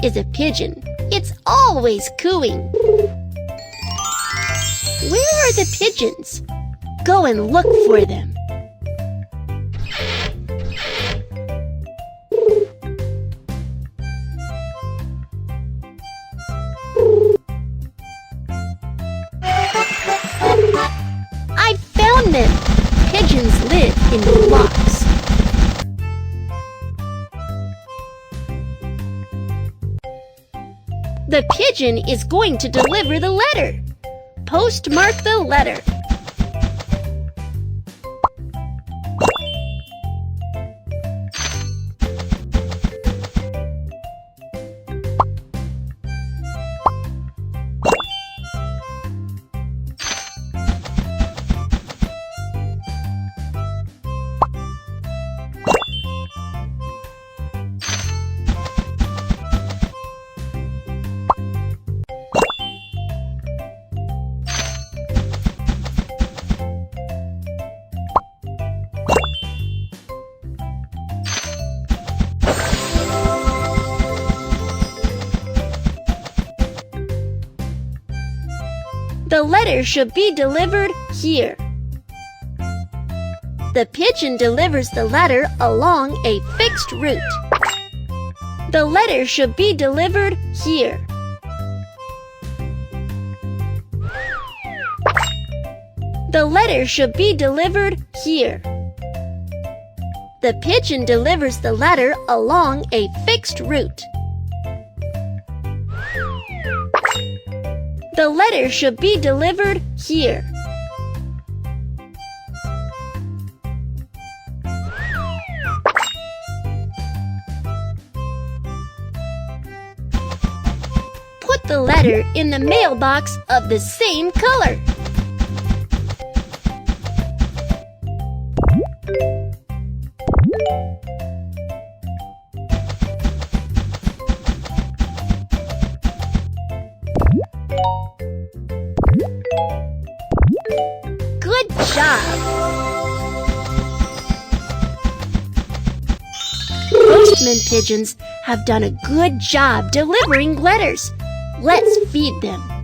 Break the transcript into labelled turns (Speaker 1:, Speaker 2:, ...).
Speaker 1: This is a pigeon. It's always cooing. Where are the pigeons? Go and look for them. I found them! Pigeons live in flocks. The pigeon is going to deliver the letter. Postmark the letter. The letter should be delivered here. The pigeon delivers the letter along a fixed route. The letter should be delivered here. The letter should be delivered here. The pigeon delivers the letter along a fixed route. The letter should be delivered here. Put the letter in the mailbox of the same color. Good job! Postman pigeons have done a good job delivering letters. Let's feed them.